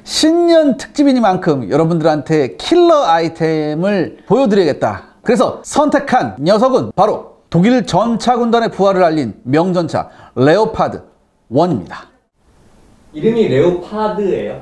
신년 특집이니만큼 여러분들한테 킬러 아이템을 보여드리겠다. 그래서 선택한 녀석은 바로 독일 전차군단의 부활을 알린 명전차 레오파드 1입니다. 이름이 레오파드예요?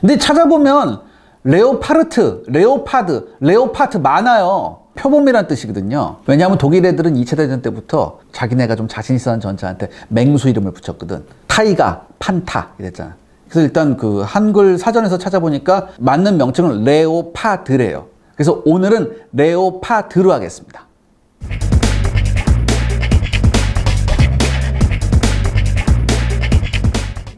근데 찾아보면 레오파르트, 레오파드 많아요. 표범이란 뜻이거든요. 왜냐하면 독일 애들은 2차 대전 때부터 자기네가 좀 자신 있어하는 전차한테 맹수 이름을 붙였거든. 타이가, 판타 이랬잖아. 그래서 일단 그 한글 사전에서 찾아보니까 맞는 명칭은 레오파드래요. 그래서 오늘은 레오파드로 하겠습니다.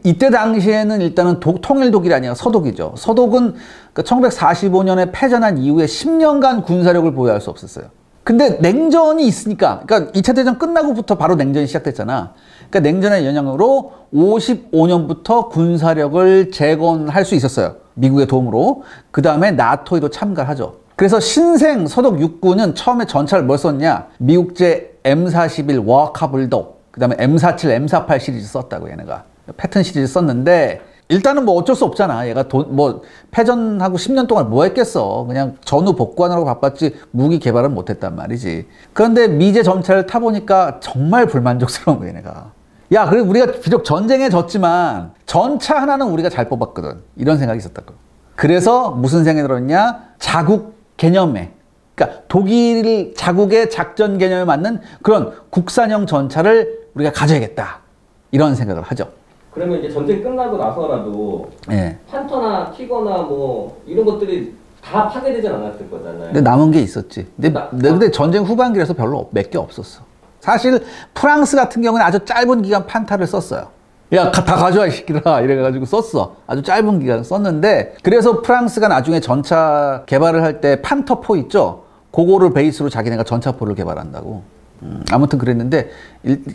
이때 당시에는 일단은 통일 독일이 아니라 서독이죠. 서독은 1945년에 패전한 이후에 10년간 군사력을 보유할 수 없었어요. 근데 냉전이 있으니까, 그러니까 2차 대전 끝나고부터 바로 냉전이 시작됐잖아. 그러니까 냉전의 영향으로 55년부터 군사력을 재건할 수 있었어요. 미국의 도움으로. 그 다음에 나토에도 참가를 하죠. 그래서 신생 서독 육군은 처음에 전차를 뭘 썼냐? 미국제 M41 워카 불독, 그 다음에 M47, M48 시리즈 썼다고 얘네가. 패턴 시리즈 썼는데 일단은 뭐 어쩔 수 없잖아. 얘가 뭐 패전하고 10년 동안 뭐 했겠어. 그냥 전후 복구하느라고 바빴지 무기 개발은 못했단 말이지. 그런데 미제 전차를 타보니까 정말 불만족스러운 거야 얘네가. 야, 그래 우리가 비록 전쟁에 졌지만 전차 하나는 우리가 잘 뽑았거든. 이런 생각이 있었다고. 그래서 무슨 생각이 들었냐? 자국 개념에, 그러니까 독일 자국의 작전 개념에 맞는 그런 국산형 전차를 우리가 가져야겠다. 이런 생각을 하죠. 그러면 이제 전쟁 끝나고 나서라도 네. 판터나 티거나 뭐 이런 것들이 다 파괴되진 않았을 거잖아요. 근데 남은 게 있었지. 근데 전쟁 후반기라서 별로 몇 개 없었어. 사실 프랑스 같은 경우는 아주 짧은 기간 판타를 썼어요. 야, 다 가져와 이 새끼들아 이래가지고 썼어. 아주 짧은 기간 썼는데, 그래서 프랑스가 나중에 전차 개발을 할 때 판터포 있죠? 그거를 베이스로 자기네가 전차포를 개발한다고. 아무튼 그랬는데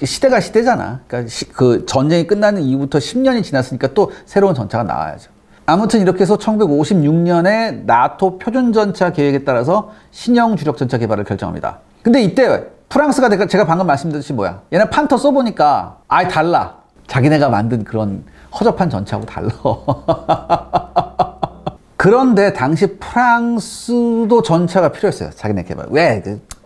시대가 시대잖아. 그러니까 그 전쟁이 끝나는 이후부터 10년이 지났으니까 또 새로운 전차가 나와야죠. 아무튼 이렇게 해서 1956년에 나토 표준전차 계획에 따라서 신형 주력전차 개발을 결정합니다. 근데 이때 프랑스가 제가 방금 말씀드렸듯이 뭐야? 얘네 판터 써보니까 아예 달라. 자기네가 만든 그런 허접한 전차하고 달라. 그런데 당시 프랑스도 전차가 필요했어요. 자기네 개발. 왜?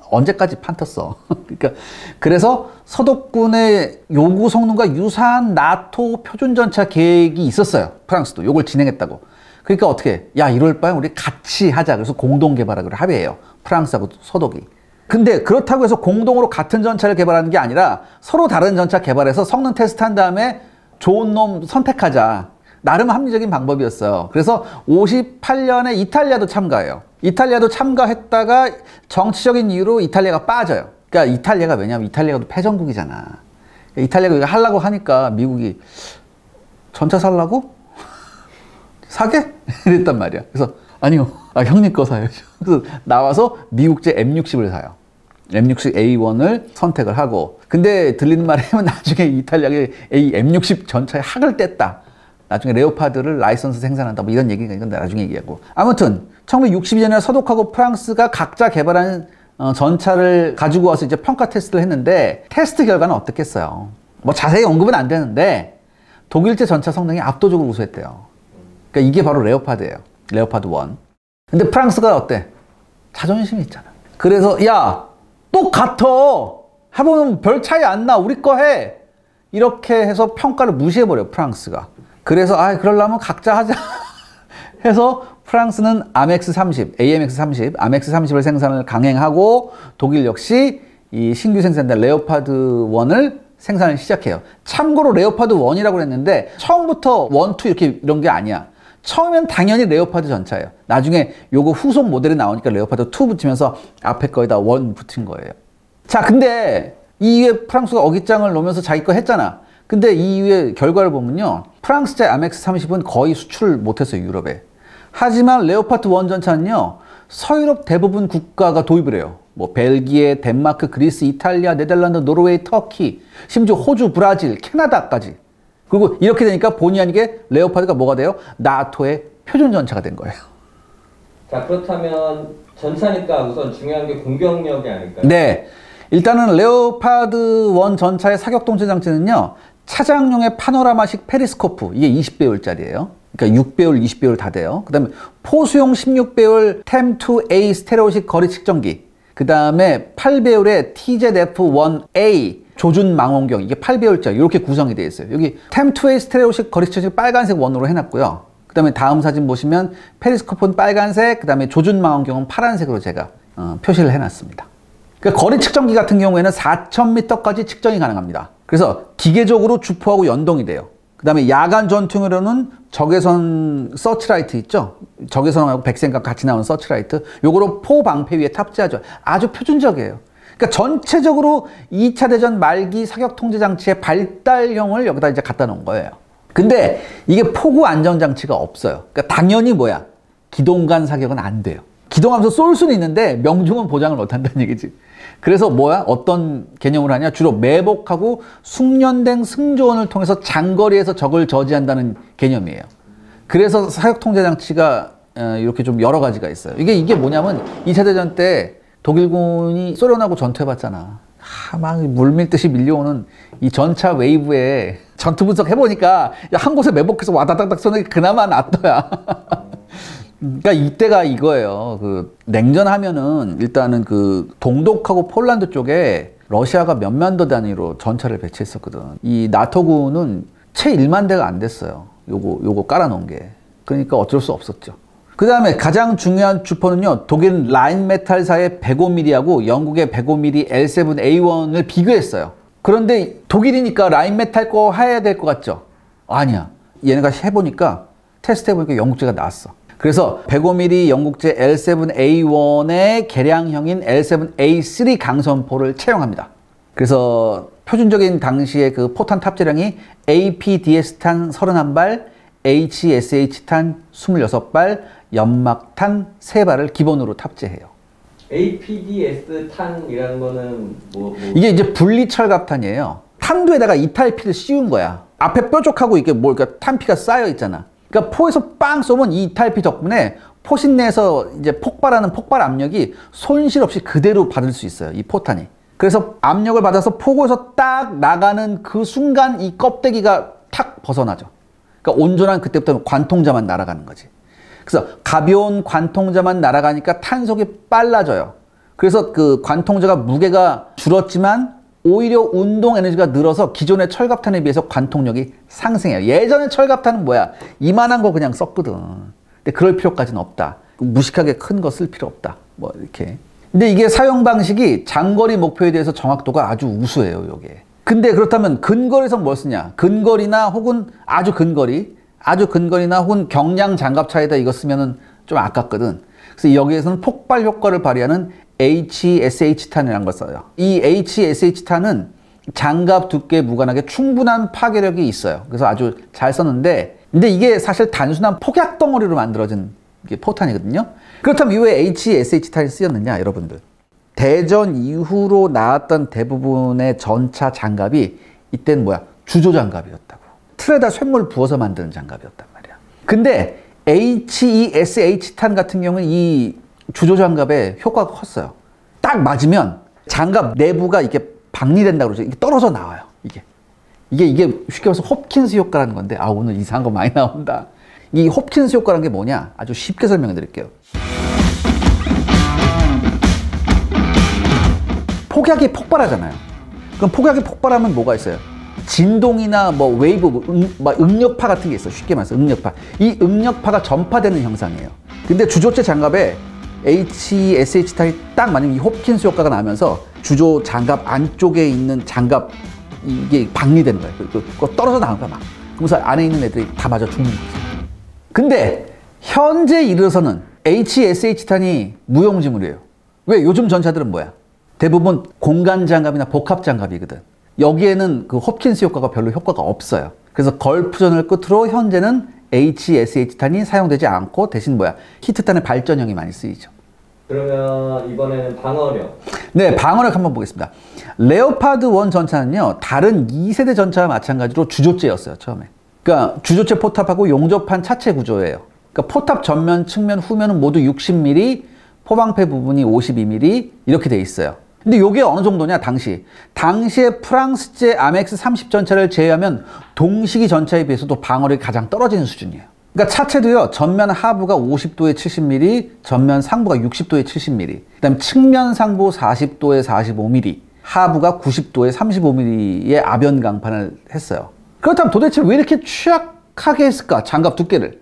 언제까지 판터 써? 그러니까 그래서 서독군의 요구 성능과 유사한 나토 표준전차 계획이 있었어요. 프랑스도 요걸 진행했다고. 그러니까 어떻게? 야, 이럴 바엔 우리 같이 하자. 그래서 공동 개발하기로 합의해요. 프랑스하고 서독이. 근데 그렇다고 해서 공동으로 같은 전차를 개발하는 게 아니라 서로 다른 전차 개발해서 성능 테스트한 다음에 좋은 놈 선택하자. 나름 합리적인 방법이었어요. 그래서 58년에 이탈리아도 참가해요. 이탈리아도 참가했다가 정치적인 이유로 이탈리아가 빠져요. 그러니까 이탈리아가 왜냐면 이탈리아도 패전국이잖아. 그러니까 이탈리아가 이거 하려고 하니까 미국이 전차 살라고? 사게? 이랬단 말이야. 그래서 아니요. 형님 거 사야죠. 그래서 나와서 미국제 M60을 사요. M60A1을 선택을 하고. 근데 들리는 말에 하면 나중에 이탈리아가 M60 전차에 학을 뗐다. 나중에 레오파드를 라이선스 생산한다. 뭐 이런 얘기가 이건 나중에 얘기하고. 아무튼 1962년에 서독하고 프랑스가 각자 개발한 전차를 가지고 와서 이제 평가 테스트를 했는데 테스트 결과는 어떻겠어요? 뭐 자세히 언급은 안 되는데 독일제 전차 성능이 압도적으로 우수했대요. 그러니까 이게 바로 레오파드예요. 레오파드 1. 근데 프랑스가 어때? 자존심이 있잖아. 그래서 야, 똑같아. 해보면 별 차이 안 나. 우리 거 해. 이렇게 해서 평가를 무시해버려요. 프랑스가. 그래서 그러려면 각자 하자 해서 프랑스는 AMX30, AMX30을 생산을 강행하고 독일 역시 이 신규 생산된 레오파드 1을 생산을 시작해요. 참고로 레오파드 1이라고 했는데 처음부터 1, 2 이런 게 아니야. 처음엔 당연히 레오파드 전차예요. 나중에 요거 후속 모델이 나오니까 레오파드 2 붙이면서 앞에 거에다 1 붙인 거예요. 자, 근데 이후에 프랑스가 어깃장을 놓으면서 자기 거 했잖아. 근데 이후에 결과를 보면요. 프랑스제 AMX30은 거의 수출을 못했어요, 유럽에. 하지만 레오파드 1 전차는요. 서유럽 대부분 국가가 도입을 해요. 뭐 벨기에, 덴마크, 그리스, 이탈리아, 네덜란드, 노르웨이, 터키, 심지어 호주, 브라질, 캐나다까지. 그리고 이렇게 되니까 본의 아니게 레오파드가 뭐가 돼요? 나토의 표준 전차가 된 거예요. 자, 그렇다면 전차니까 우선 중요한 게 공격력이 아닐까요? 네. 일단은 레오파드 1 전차의 사격 동체 장치는요. 차량용의 파노라마식 페리스코프, 이게 20배율짜리예요. 그러니까 6배율, 20배율 다 돼요. 그 다음에 포수용 16배율 TEM2A 스테레오식 거리 측정기. 그 다음에 8배율의 TZF-1A 조준 망원경. 이게 8배율짜리. 이렇게 구성이 되어 있어요. 여기 TEM2A 스테레오식 거리 측정기 빨간색 원으로 해놨고요. 그 다음에 다음 사진 보시면 페리스코프는 빨간색, 그 다음에 조준 망원경은 파란색으로 제가 표시를 해놨습니다. 그러니까 거리 측정기 같은 경우에는 4,000m까지 측정이 가능합니다. 그래서 기계적으로 주포하고 연동이 돼요. 그 다음에 야간 전투용으로는 적외선 서치라이트 있죠? 적외선하고 백색과 같이 나오는 서치라이트. 요거로 포 방패 위에 탑재하죠. 아주 표준적이에요. 그러니까 전체적으로 2차 대전 말기 사격 통제 장치의 발달형을 여기다 이제 갖다 놓은 거예요. 근데 이게 포구 안정 장치가 없어요. 그러니까 당연히 뭐야? 기동간 사격은 안 돼요. 기동하면서 쏠 수는 있는데 명중은 보장을 못 한다는 얘기지. 그래서 뭐야? 어떤 개념을 하냐? 주로 매복하고 숙련된 승조원을 통해서 장거리에서 적을 저지한다는 개념이에요. 그래서 사격 통제 장치가 이렇게 좀 여러 가지가 있어요. 이게 뭐냐면 2차 대전 때 독일군이 소련하고 전투해봤잖아. 막 물밀듯이 밀려오는 이 전차 웨이브에 전투 분석 해보니까 한 곳에 매복해서 와다닥닥 쏘는 게 그나마 낫더야. 그러니까 이때가 이거예요. 그 냉전하면은 일단은 그 동독하고 폴란드 쪽에 러시아가 몇만 대 단위로 전차를 배치했었거든. 이 나토군은 채 1만 대가 안 됐어요. 요거 깔아놓은 게. 그러니까 어쩔 수 없었죠. 그 다음에 가장 중요한 주포는요, 독일 라인메탈사의 105mm하고 영국의 105mm L7A1을 비교했어요. 그런데 독일이니까 라인메탈 거 해야 될 것 같죠? 아니야. 얘네가 해보니까 테스트 해보니까 영국제가 나왔어. 그래서 105mm 영국제 L7A1의 개량형인 L7A3 강선포를 채용합니다. 그래서 표준적인 당시의 그 포탄 탑재량이 APDS탄 31발, HSH탄 26발, 연막탄 3발을 기본으로 탑재해요. APDS탄이라는 거는 이게 이제 분리철갑탄이에요. 탄두에다가 이탈피를 씌운 거야. 앞에 뾰족하고 이게 그러니까 탄피가 쌓여 있잖아. 그러니까 포에서 빵 쏘면 이 이탈피 덕분에 포신 내에서 이제 폭발하는 폭발 압력이 손실 없이 그대로 받을 수 있어요. 이 포탄이. 그래서 압력을 받아서 포구에서 딱 나가는 그 순간 이 껍데기가 탁 벗어나죠. 그러니까 온전한 그때부터는 관통자만 날아가는 거지. 그래서 가벼운 관통자만 날아가니까 탄속이 빨라져요. 그래서 그 관통자가 무게가 줄었지만 오히려 운동 에너지가 늘어서 기존의 철갑탄에 비해서 관통력이 상승해요. 예전에 철갑탄은 뭐야? 이만한 거 그냥 썼거든. 근데 그럴 필요까지는 없다. 무식하게 큰 거 쓸 필요 없다. 뭐 이렇게. 근데 이게 사용 방식이 장거리 목표에 대해서 정확도가 아주 우수해요, 요게. 근데 그렇다면 근거리에서 뭘 쓰냐? 근거리나 혹은 아주 근거리나 혹은 경량 장갑차에다 이거 쓰면은 좀 아깝거든. 그래서 여기에서는 폭발 효과를 발휘하는 HSH탄이라는 걸 써요. 이 HSH탄은 장갑 두께에 무관하게 충분한 파괴력이 있어요. 그래서 아주 잘 썼는데, 근데 이게 사실 단순한 폭약 덩어리로 만들어진 게 포탄이거든요. 그렇다면 왜 HSH탄이 쓰였느냐, 여러분들. 대전 이후로 나왔던 대부분의 전차 장갑이 이때는 뭐야? 주조 장갑이었다고. 틀에다 쇳물 부어서 만드는 장갑이었단 말이야. 근데 HESH탄 같은 경우는 이 주조 장갑의 효과가 컸어요. 딱 맞으면 장갑 내부가 이렇게 박리된다고 그러죠. 이게 떨어져 나와요. 이게 쉽게 말해서 홉킨스 효과라는 건데, 아, 오늘 이상한 거 많이 나온다. 이 홉킨스 효과라는 게 뭐냐? 아주 쉽게 설명해 드릴게요. 폭약이 폭발하잖아요. 그럼 폭약이 폭발하면 뭐가 있어요? 진동이나 뭐 웨이브, 응력파 같은 게 있어요. 쉽게 말해서 응력파. 이 응력파가 전파되는 형상이에요. 근데 주조체 장갑에 HSH탄이 딱 맞으면 이 홉킨스 효과가 나면서 주조 장갑 안쪽에 있는 장갑 이게 박리되는 거예요. 그거 떨어져 나온 거야 막. 그러면서 안에 있는 애들이 다 맞아 죽는 거지. 근데 현재 이르러서는 HSH탄이 무용지물이에요. 왜? 요즘 전차들은 뭐야? 대부분 공간 장갑이나 복합 장갑이거든. 여기에는 그 홉킨스 효과가 별로 효과가 없어요. 그래서 걸프전을 끝으로 현재는 HSH탄이 사용되지 않고 대신 뭐야? 히트탄의 발전형이 많이 쓰이죠. 그러면 이번에는 방어력. 네, 방어력 한번 보겠습니다. 레오파드 1 전차는요, 다른 2세대 전차와 마찬가지로 주조체였어요, 처음에. 그러니까 주조체 포탑하고 용접한 차체 구조예요. 그러니까 포탑 전면, 측면, 후면은 모두 60mm, 포방패 부분이 52mm 이렇게 돼 있어요. 근데 이게 어느 정도냐, 당시에 프랑스제 아멕스 30 전차를 제외하면 동시기 전차에 비해서도 방어력이 가장 떨어지는 수준이에요. 그러니까 차체도요, 전면 하부가 50도에 70mm, 전면 상부가 60도에 70mm, 그 다음에 측면 상부 40도에 45mm, 하부가 90도에 35mm의 아변 강판을 했어요. 그렇다면 도대체 왜 이렇게 취약하게 했을까? 장갑 두께를.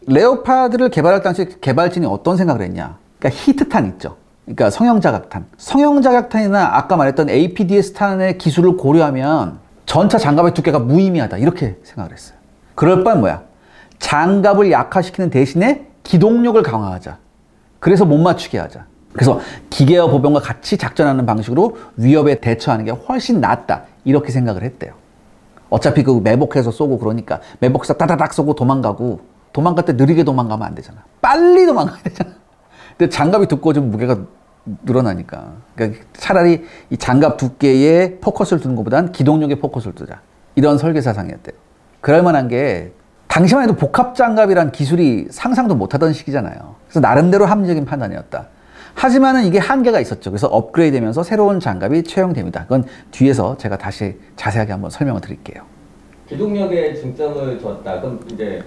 레오파드를 개발할 당시 개발진이 어떤 생각을 했냐? 그러니까 히트탄 있죠. 그러니까 성형자각탄. 성형자각탄이나 아까 말했던 APDS탄의 기술을 고려하면 전차 장갑의 두께가 무의미하다. 이렇게 생각을 했어요. 그럴 바엔 뭐야? 장갑을 약화시키는 대신에 기동력을 강화하자. 그래서 못 맞추게 하자. 그래서 기계와 보병과 같이 작전하는 방식으로 위협에 대처하는 게 훨씬 낫다. 이렇게 생각을 했대요. 어차피 그 매복해서 쏘고 그러니까 매복해서 따다닥 쏘고 도망가고 도망갈 때 느리게 도망가면 안 되잖아. 빨리 도망가야 되잖아. 근데 장갑이 두꺼워지면 무게가 늘어나니까. 그러니까 차라리 이 장갑 두께에 포커스를 두는 것보단 기동력에 포커스를 두자. 이런 설계사상이었대요. 그럴 만한 게 당시만 해도 복합장갑이란 기술이 상상도 못하던 시기잖아요. 그래서 나름대로 합리적인 판단이었다. 하지만은 이게 한계가 있었죠. 그래서 업그레이드되면서 새로운 장갑이 채용됩니다. 그건 뒤에서 제가 다시 자세하게 한번 설명을 드릴게요. 기동력에 중점을 뒀다. 그럼 이제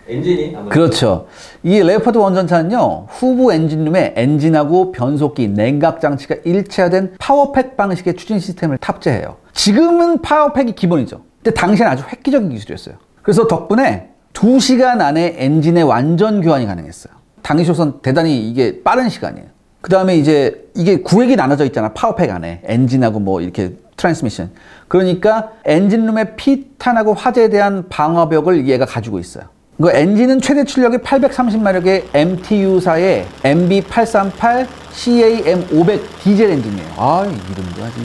엔진이 아무래도 그렇죠. 이 레오파드 원전차는요, 후부 엔진룸에 엔진하고 변속기, 냉각 장치가 일체화된 파워팩 방식의 추진 시스템을 탑재해요. 지금은 파워팩이 기본이죠. 근데 당시에는 아주 획기적인 기술이었어요. 그래서 덕분에 2시간 안에 엔진의 완전 교환이 가능했어요. 당시로선 대단히 이게 빠른 시간이에요. 그 다음에 이제 이게 구획이 나눠져 있잖아. 파워팩 안에. 엔진하고 뭐 이렇게 트랜스미션. 그러니까 엔진룸의 피탄하고 화재에 대한 방어벽을 얘가 가지고 있어요. 그 엔진은 최대 출력이 830마력의 MTU사의 MB838 CAM500 디젤 엔진이에요. 아, 이름도 아주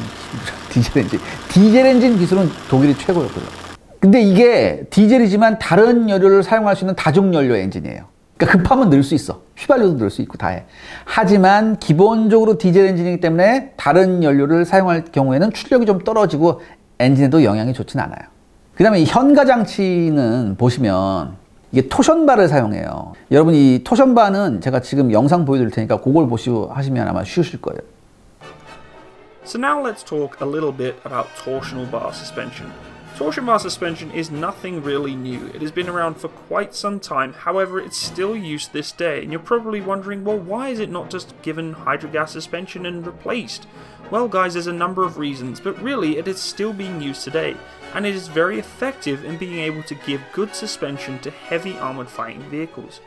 디젤 엔진. 디젤 엔진 기술은 독일이 최고였거든요. 근데 이게 디젤이지만 다른 연료를 사용할 수 있는 다중연료 엔진이에요. 그러니까 급하면 넣을 수 있어. 휘발유도 넣을 수 있고 다 해. 하지만 기본적으로 디젤 엔진이기 때문에 다른 연료를 사용할 경우에는 출력이 좀 떨어지고 엔진에도 영향이 좋진 않아요. 그 다음에 이 현가 장치는 보시면 이게 토션바를 사용해요. 여러분 이 토션바는 제가 지금 영상 보여드릴 테니까 그걸 보시고 하시면 아마 쉬우실 거예요. So now let's talk a little bit about torsional bar suspension. Torsion bar suspension is nothing really new. It has been around for quite some time, however it's still used this day, and you're probably wondering, well, why is it not just given hydrogas suspension and replaced? Well guys, there's a number of reasons, but really it is still being used today, and it is very effective in being able to give good suspension to heavy armoured fighting vehicles.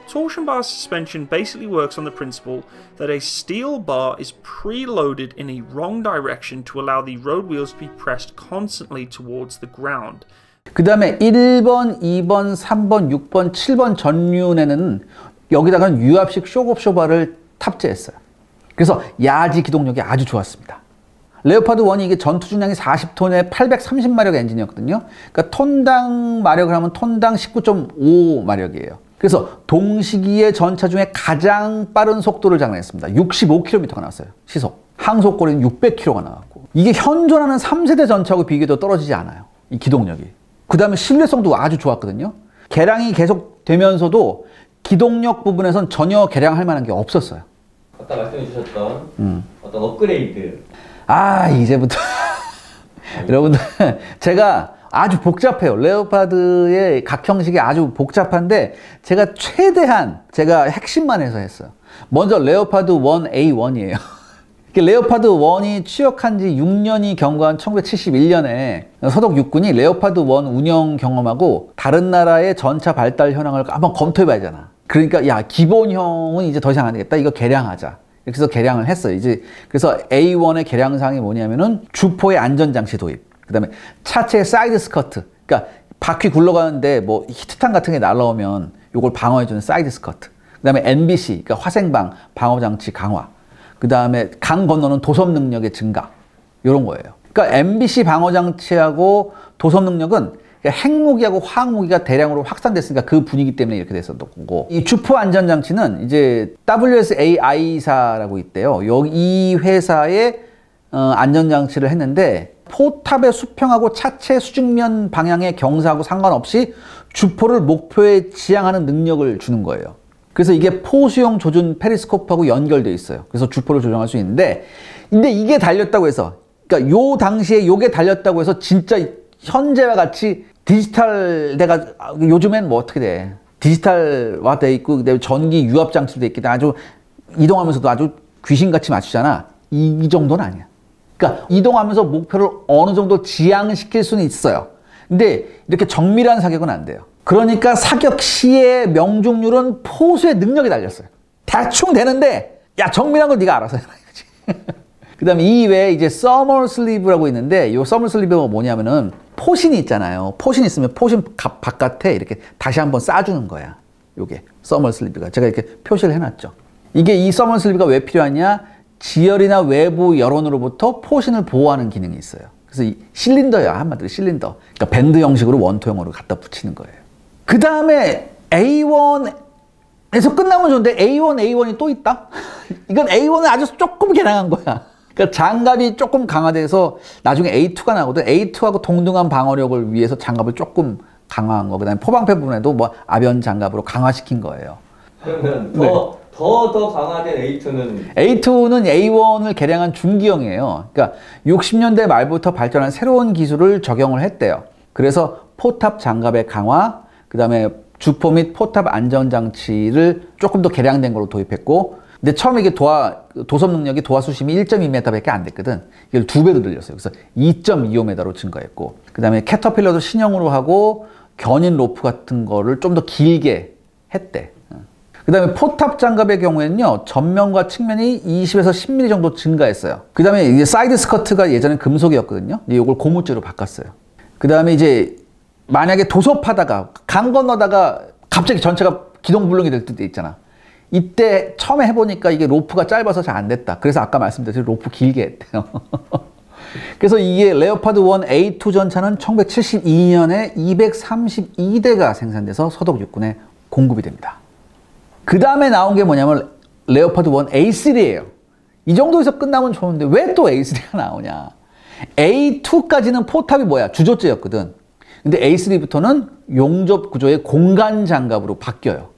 Torsion bar suspension basically works on the principle that a steel bar is preloaded in a wrong direction to allow the road wheels to be pressed constantly towards the ground. 그 다음에 1번, 2번, 3번, 6번, 7번 전륜에는 여기다가는 유압식 쇼크옵쇼바를 탑재했어요. 그래서 야지 기동력이 아주 좋았습니다. 레오파드 1이 이게 전투 중량이 40톤의 830마력 엔진이었거든요. 그러니까 톤당 마력을 하면 톤당 19.5마력이에요. 그래서 동시기의 전차 중에 가장 빠른 속도를 장난했습니다. 65km가 나왔어요. 시속. 항속거리는 600km가 나왔고. 이게 현존하는 3세대 전차하고 비교해도 떨어지지 않아요. 이 기동력이. 그 다음에 신뢰성도 아주 좋았거든요. 개량이 계속 되면서도 기동력 부분에선 전혀 개량할 만한 게 없었어요. 아까 말씀해 주셨던 어떤 업그레이드. 아, 이제부터 여러분들 제가 아주 복잡해요. 레오파드의 각 형식이 아주 복잡한데 제가 최대한 제가 핵심만 해서 했어요. 먼저 레오파드 1A1이에요. 레오파드 1이 취역한 지 6년이 경과한 1971년에 서독 육군이 레오파드 1 운영 경험하고 다른 나라의 전차 발달 현황을 한번 검토해 봐야 되잖아. 그러니까 야, 기본형은 이제 더 이상 안 되겠다. 이거 개량하자. 이렇게 해서 개량을 했어요. 이제 그래서 A1의 개량사항이 뭐냐면은 주포의 안전장치 도입. 그 다음에 차체의 사이드 스커트. 그러니까 바퀴 굴러가는데 뭐 히트탄 같은 게 날라오면 요걸 방어해주는 사이드 스커트. 그 다음에 NBC, 그러니까 화생방 방어장치 강화. 그 다음에 강 건너는 도섭 능력의 증가. 요런 거예요. 그러니까 NBC 방어장치하고 도섭 능력은 핵무기하고 화학무기가 대량으로 확산됐으니까 그 분위기 때문에 이렇게 됐었던 거고, 이 주포 안전장치는 이제 WSAI사라고 있대요. 이 회사의 안전장치를 했는데 포탑의 수평하고 차체 수직면 방향의 경사하고 상관없이 주포를 목표에 지향하는 능력을 주는 거예요. 그래서 이게 포수용 조준 페리스코프하고 연결되어 있어요. 그래서 주포를 조정할 수 있는데, 근데 이게 달렸다고 해서, 그러니까 요 당시에 요게 달렸다고 해서 진짜 현재와 같이 디지털 요즘엔 뭐 어떻게 돼? 디지털화돼 있고 그다음에 전기 유압 장치도 있기 때문에 아주 이동하면서도 아주 귀신같이 맞추잖아. 이 정도는 아니야. 그러니까 이동하면서 목표를 어느 정도 지향시킬 수는 있어요. 근데 이렇게 정밀한 사격은 안 돼요. 그러니까 사격 시의 명중률은 포수의 능력이 달렸어요. 대충 되는데 야 정밀한 걸 네가 알아서 해라 이거지. 그다음에 이 외에 이제 서머 슬리브라고 있는데 이 서머 슬리브가 뭐냐면은 포신이 있잖아요. 포신 있으면 포신 바깥에 이렇게 다시 한번 싸주는 거야. 요게 서머 슬리브가 제가 이렇게 표시를 해놨죠. 이게 이 서머 슬리브가 왜 필요하냐? 지열이나 외부 여론으로부터 포신을 보호하는 기능이 있어요. 그래서 이 실린더야 한마디로 실린더. 그러니까 밴드 형식으로 원통형으로 갖다 붙이는 거예요. 그 다음에 A1에서 끝나면 좋은데 A1이 또 있다? 이건 A1은 아주 조금 개량한 거야. 그러니까 장갑이 조금 강화돼서 나중에 A2가 나거든. A2하고 동등한 방어력을 위해서 장갑을 조금 강화한 거. 그 다음에 포방패 부분에도 뭐 아변 장갑으로 강화시킨 거예요. 그러면 더 강화된 A2는? A2는 A1을 개량한 중기형이에요. 그러니까 60년대 말부터 발전한 새로운 기술을 적용을 했대요. 그래서 포탑 장갑의 강화, 그 다음에 주포 및 포탑 안전장치를 조금 더 개량된 걸로 도입했고, 근데 처음에 이게 도섭 능력이 도하 수심이 1.2m밖에 안 됐거든. 이걸 2배로 늘렸어요. 그래서 2.25m로 증가했고, 그 다음에 캐터필러도 신형으로 하고 견인 로프 같은 거를 좀 더 길게 했대. 그 다음에 포탑 장갑의 경우에는요, 전면과 측면이 20에서 10mm 정도 증가했어요. 그 다음에 이제 사이드 스커트가 예전엔 금속이었거든요. 근데 이걸 고무줄로 바꿨어요. 그 다음에 이제 만약에 도섭하다가 강 건너다가 갑자기 전체가 기동불능이 될 때도 있잖아. 이때 처음에 해보니까 이게 로프가 짧아서 잘 안 됐다. 그래서 아까 말씀드렸듯이 로프 길게 했대요. 그래서 이게 레오파드 1 A2 전차는 1972년에 232대가 생산돼서 서독 육군에 공급이 됩니다. 그 다음에 나온 게 뭐냐면 레오파드 1 A3예요. 이 정도에서 끝나면 좋은데 왜 또 A3가 나오냐. A2까지는 포탑이 뭐야? 주조제였거든. 근데 A3부터는 용접 구조의 공간 장갑으로 바뀌어요.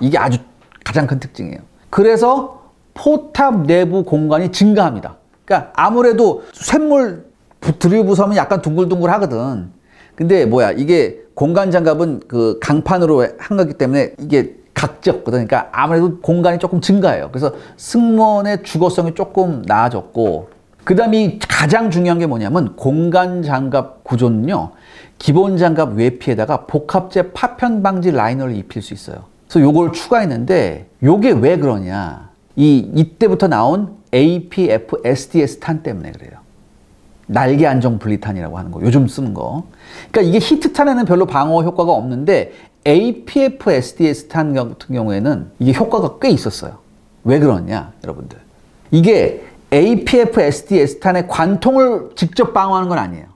이게 아주 가장 큰 특징이에요. 그래서 포탑 내부 공간이 증가합니다. 그러니까 아무래도 쇳물 드리부섬은 약간 둥글둥글 하거든. 근데 뭐야, 이게 공간 장갑은 그 강판으로 한 거기 때문에 이게 각지였거든. 그러니까 아무래도 공간이 조금 증가해요. 그래서 승무원의 주거성이 조금 나아졌고, 그 다음에 가장 중요한 게 뭐냐면 공간 장갑 구조는요, 기본 장갑 외피에다가 복합재 파편 방지 라이너를 입힐 수 있어요. 그래서 요걸 추가했는데, 요게 왜 그러냐. 이때부터 나온 APF-SDS 탄 때문에 그래요. 날개 안정 분리탄이라고 하는 거, 요즘 쓰는 거. 그러니까 이게 히트탄에는 별로 방어 효과가 없는데 APF-SDS 탄 같은 경우에는 이게 효과가 꽤 있었어요. 왜 그러냐, 여러분들. 이게 APF-SDS 탄의 관통을 직접 방어하는 건 아니에요.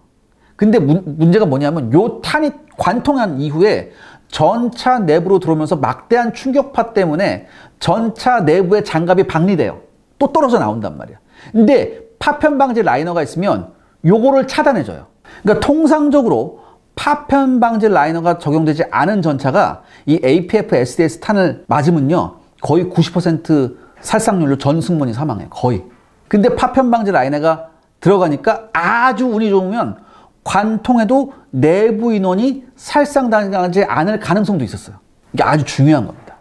근데 문제가 뭐냐면 요 탄이 관통한 이후에 전차 내부로 들어오면서 막대한 충격파 때문에 전차 내부의 장갑이 박리돼요. 또 떨어져 나온단 말이야. 근데 파편 방지 라이너가 있으면 요거를 차단해줘요. 그러니까 통상적으로 파편 방지 라이너가 적용되지 않은 전차가 이 APF-SDS 탄을 맞으면요, 거의 90% 살상률로 전 승무원이 사망해요. 거의. 근데 파편 방지 라이너가 들어가니까 아주 운이 좋으면 관통해도 내부 인원이 살상당하지 않을 가능성도 있었어요. 이게 아주 중요한 겁니다.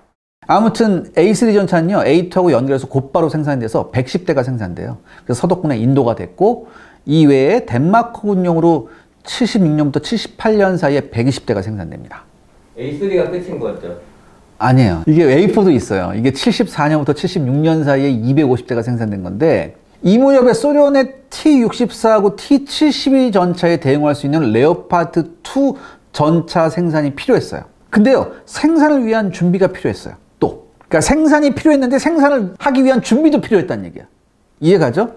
아무튼 A3 전차는요, A2하고 연결해서 곧바로 생산이 돼서 110대가 생산돼요. 그래서 서독군에 인도가 됐고, 이외에 덴마크군용으로 76년부터 78년 사이에 120대가 생산됩니다. A3가 끝인 거죠? 아니에요. 이게 A4도 있어요. 이게 74년부터 76년 사이에 250대가 생산된 건데, 이 무렵에 소련의 T-64하고 T-72 전차에 대응할 수 있는 레오파드2 전차 생산이 필요했어요. 근데요, 생산을 위한 준비가 필요했어요. 또. 그러니까 생산이 필요했는데 생산을 하기 위한 준비도 필요했다는 얘기야. 이해가죠?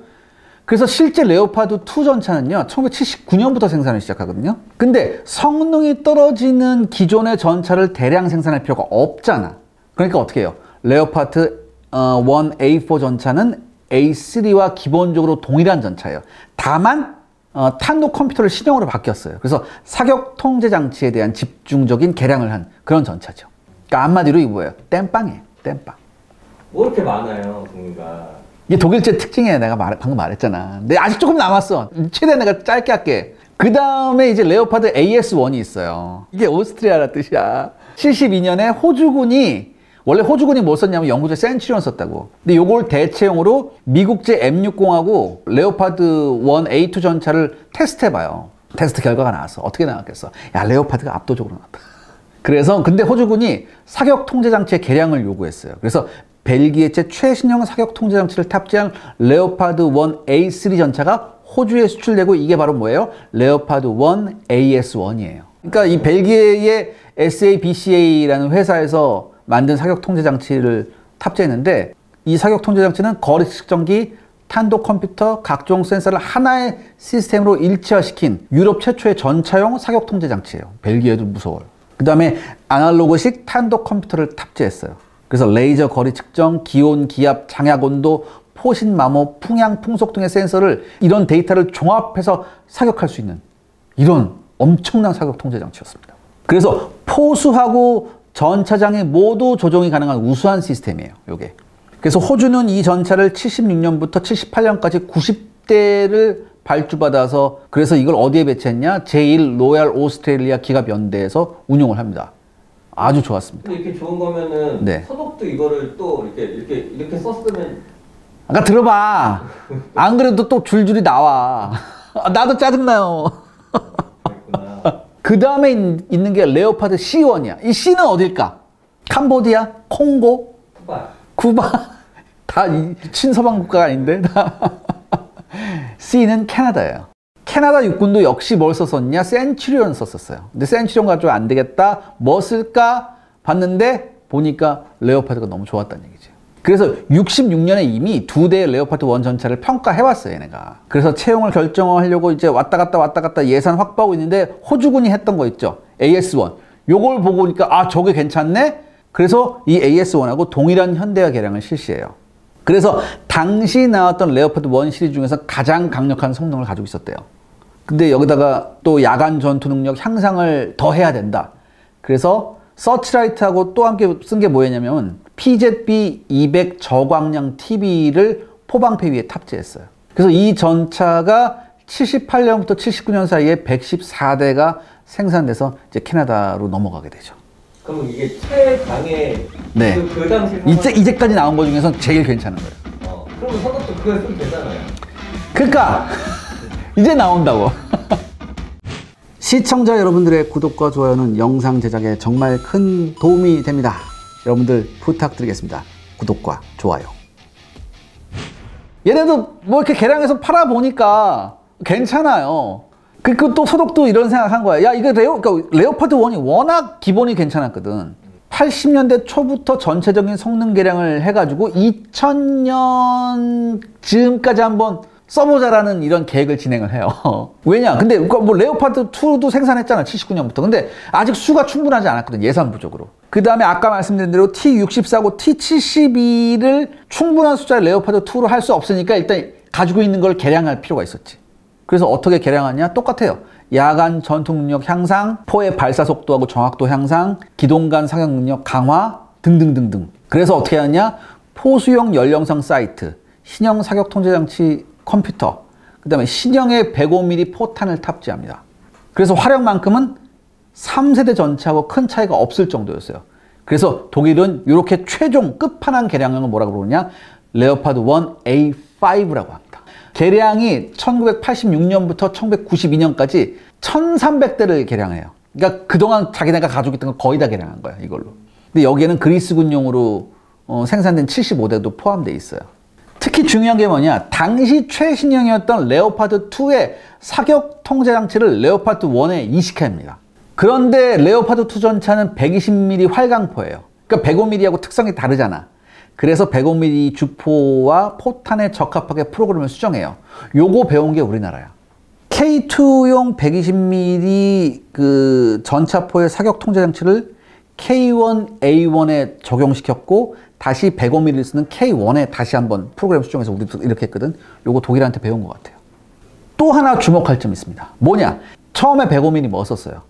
그래서 실제 레오파드2 전차는요, 1979년부터 생산을 시작하거든요. 근데 성능이 떨어지는 기존의 전차를 대량 생산할 필요가 없잖아. 그러니까 어떻게 해요? 레오파드 1 A4 전차는 A3와 기본적으로 동일한 전차예요. 다만 탄도 컴퓨터를 신형으로 바뀌었어요. 그래서 사격 통제 장치에 대한 집중적인 개량을 한 그런 전차죠. 그러니까 한마디로 이거 뭐예요? 땜빵이에요. 땜빵. 뭐 이렇게 많아요, 종류가? 이게 독일제 특징이에요. 내가 방금 말했잖아. 근데 아직 조금 남았어. 최대한 내가 짧게 할게. 그 다음에 이제 레오파드 AS1이 있어요. 이게 오스트리아라 뜻이야. 72년에 호주군이 원래 호주군이 뭐 썼냐면 영구제 센츄리온 썼다고. 근데 요걸 대체용으로 미국제 M60하고 레오파드 1A2 전차를 테스트해봐요. 테스트 결과가 나왔어. 어떻게 나왔겠어? 야, 레오파드가 압도적으로 나왔다. 그래서 근데 호주군이 사격 통제 장치의 개량을 요구했어요. 그래서 벨기에제 최신형 사격 통제 장치를 탑재한 레오파드 1A3 전차가 호주에 수출되고 이게 바로 뭐예요? 레오파드 1AS1이에요. 그러니까 이 벨기에의 SABCA라는 회사에서 만든 사격 통제 장치를 탑재했는데 이 사격 통제 장치는 거리 측정기, 탄도 컴퓨터, 각종 센서를 하나의 시스템으로 일체화시킨 유럽 최초의 전차용 사격 통제 장치예요. 벨기에도 무서워요. 그 다음에 아날로그식 탄도 컴퓨터를 탑재했어요. 그래서 레이저 거리 측정, 기온, 기압, 장약 온도, 포신 마모, 풍향, 풍속 등의 센서를 이런 데이터를 종합해서 사격할 수 있는 이런 엄청난 사격 통제 장치였습니다. 그래서 포수하고 전차장이 모두 조종이 가능한 우수한 시스템이에요. 요게. 그래서 호주는 이 전차를 76년부터 78년까지 90대를 발주받아서 그래서 이걸 어디에 배치했냐? 제1 로얄 오스트레일리아 기갑 연대에서 운용을 합니다. 아주 좋았습니다. 이렇게 좋은 거면은 네. 서독도 이거를 또 이렇게 썼으면 아까 들어봐. 안 그래도 또 줄줄이 나와. 나도 짜증나요. 그 다음에 있는 게 레오파드 C1이야. 이 C는 어딜까? 캄보디아? 콩고? 쿠바? 다 친서방 국가가 아닌데? C는 캐나다예요. 캐나다 육군도 역시 뭘 썼었냐? 센츄리온 썼었어요. 근데 센츄리온 가지고 안 되겠다. 뭐 쓸까? 봤는데 보니까 레오파드가 너무 좋았다는 얘기죠. 그래서 66년에 이미 2대의 레오파드 1 전차를 평가해왔어요, 얘네가. 그래서 채용을 결정하려고 이제 왔다 갔다 예산 확보하고 있는데 호주군이 했던 거 있죠. AS1. 요걸 보고 보니까 아, 저게 괜찮네? 그래서 이 AS1하고 동일한 현대화 개량을 실시해요. 그래서 당시 나왔던 레오파드 1 시리즈 중에서 가장 강력한 성능을 가지고 있었대요. 근데 여기다가 또 야간 전투 능력 향상을 더 해야 된다. 그래서 서치라이트하고 또 함께 쓴 게 뭐였냐면 PZB-200 저광량 TV를 포방패 위에 탑재했어요. 그래서 이 전차가 78년부터 79년 사이에 114대가 생산돼서 이제 캐나다로 넘어가게 되죠. 그럼 이게 최강의 네. 그 당시 이제까지 나온 것 중에서 제일 괜찮은 거예요. 그러면 서독도 그걸 쓰면 되잖아요. 그러니까 이제 나온다고. 시청자 여러분들의 구독과 좋아요는 영상 제작에 정말 큰 도움이 됩니다. 여러분들 부탁드리겠습니다. 구독과 좋아요. 얘네도 뭐 이렇게 개량해서 팔아보니까 괜찮아요. 그 또 소독도 이런 생각한 거야. 야, 이거 그러니까 레오파드 1이 워낙 기본이 괜찮았거든. 80년대 초부터 전체적인 성능 개량을 해가지고 2000년 즈음까지 한번 써보자라는 이런 계획을 진행을 해요. 왜냐? 근데 뭐 레오파드 2도 생산했잖아, 79년부터. 근데 아직 수가 충분하지 않았거든, 예산 부족으로. 그 다음에 아까 말씀드린 대로 T-64고 T-72를 충분한 숫자의 레오파드 2로 할 수 없으니까 일단 가지고 있는 걸 개량할 필요가 있었지. 그래서 어떻게 개량하냐? 똑같아요. 야간 전투 능력 향상, 포의 발사 속도하고 정확도 향상, 기동간 사격 능력 강화 등등등등. 그래서 어떻게 하냐? 포수용 연령성 사이트, 신형 사격 통제 장치 컴퓨터, 그 다음에 신형의 105mm 포탄을 탑재합니다. 그래서 화력만큼은 3세대 전차하고 큰 차이가 없을 정도였어요. 그래서 독일은 이렇게 최종 끝판왕 개량형을 뭐라고 부르냐? 레오파드 1A5라고 합니다. 개량이 1986년부터 1992년까지 1300대를 개량해요. 그러니까 그동안 자기네가 가지고 있던 거 거의 다 개량한 거야, 이걸로. 근데 여기에는 그리스군용으로 생산된 75대도 포함되어 있어요. 특히 중요한 게 뭐냐? 당시 최신형이었던 레오파드 2의 사격 통제 장치를 레오파드 1에 이식합니다. 그런데 레오파드 2 전차는 120mm 활강포예요. 그러니까 105mm하고 특성이 다르잖아. 그래서 105mm 주포와 포탄에 적합하게 프로그램을 수정해요. 요거 배운 게 우리나라야. K2용 120mm 그 전차포의 사격 통제 장치를 K1A1에 적용시켰고 다시 105mm를 쓰는 K1에 다시 한번 프로그램 수정해서 우리도 이렇게 했거든. 요거 독일한테 배운 것 같아요. 또 하나 주목할 점이 있습니다. 뭐냐? 처음에 105mm 뭐 썼어요?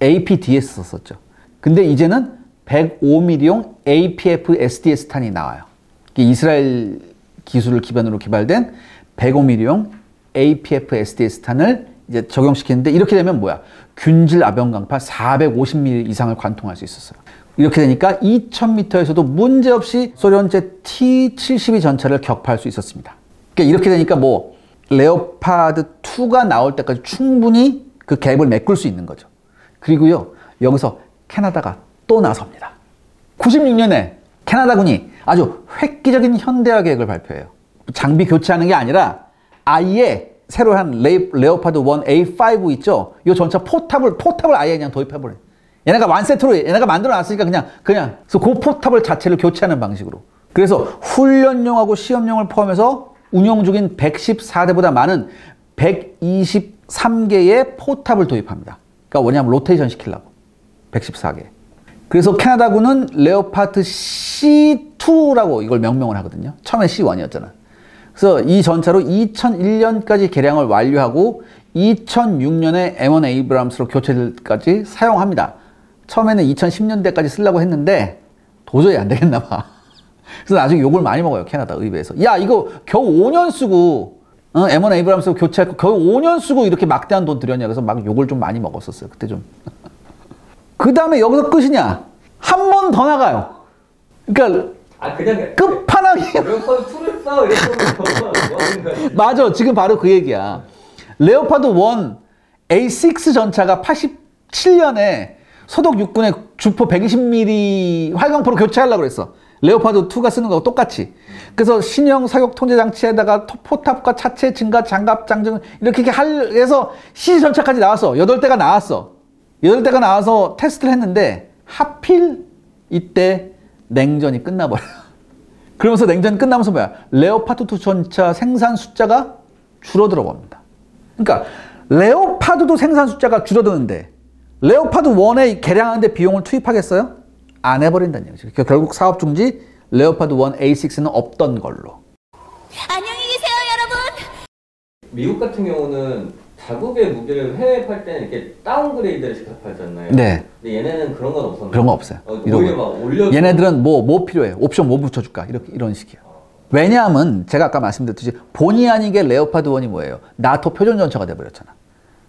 APDS 썼었죠. 근데 이제는 105mm용 APF SDS 탄이 나와요. 이스라엘 기술을 기반으로 개발된 105mm용 APF SDS 탄을 이제 적용시키는데 이렇게 되면 뭐야? 균질 아병강파 450mm 이상을 관통할 수 있었어요. 이렇게 되니까 2000m에서도 문제없이 소련제 T-72 전차를 격파할 수 있었습니다. 그러니까 이렇게 되니까 뭐 레오파드 2가 나올 때까지 충분히 그 갭을 메꿀 수 있는 거죠. 그리고요, 여기서 캐나다가 또 나섭니다. 96년에 캐나다군이 아주 획기적인 현대화 계획을 발표해요. 장비 교체하는 게 아니라 아예 새로 한 레오파드 1 A5 있죠? 이 전차 포탑을 아예 그냥 도입해버려요. 얘네가 완세트로 얘네가 만들어 놨으니까 그냥 그래서 그 포탑을 자체를 교체하는 방식으로. 그래서 훈련용하고 시험용을 포함해서 운용 중인 114대보다 많은 123개의 포탑을 도입합니다. 그러니까 뭐냐면 로테이션 시키려고. 114개. 그래서 캐나다군은 레오파드 C2라고 이걸 명명을 하거든요. 처음에 C1이었잖아. 그래서 이 전차로 2001년까지 개량을 완료하고 2006년에 M1 에이브람스로 교체까지 사용합니다. 처음에는 2010년대까지 쓰려고 했는데 도저히 안 되겠나 봐. 그래서 나중에 욕을 많이 먹어요. 캐나다 의회에서. 야, 이거 겨우 5년 쓰고 M1 에이브람스 교체할 거 겨우 5년 쓰고 이렇게 막대한 돈 들였냐. 그래서 막 욕을 좀 많이 먹었었어요. 그때 좀. 그 다음에 여기서 끝이냐? 한 번 더 나가요. 그러니까 그냥 끝판왕이야. 레오파드 2를 써 이렇게 맞아. 지금 바로 그 얘기야. 레오파드 1 A6 전차가 87년에 소독 육군의 주포 120mm 활강포로 교체하려고 그랬어. 레오파드 2가 쓰는 거하고 똑같이. 그래서 신형 사격 통제 장치에다가 포탑과 차체 증가 장갑 장전 이렇게 해서 CG 전차까지 나왔어. 8대가 나왔어. 8대가 나와서 테스트를 했는데 하필 이때 냉전이 끝나버려요. 그러면서 냉전 끝나면서 뭐야? 레오파드 2 전차 생산 숫자가 줄어들어 봅니다. 그러니까 레오파드도 생산 숫자가 줄어드는데 레오파드 1에 개량하는데 비용을 투입하겠어요? 안 해버린다는 얘기죠. 그러니까 결국 사업 중지, 레오파드 1 A6는 없던 걸로. 안녕히 계세요, 여러분. 미국 같은 경우는 자국의 무기를 해외에 팔 때는 이렇게 다운그레이드를 시켜 팔잖아요. 네. 근데 얘네는 그런 건 없었나요? 그런 거 없어요. 오히려 막 올려. 얘네들은 뭐 필요해? 옵션 뭐 붙여줄까? 이런 식이에요. 왜냐하면 제가 아까 말씀드렸듯이 본의 아니게 레오파드 1이 뭐예요? 나토 표준 전차가 돼버렸잖아.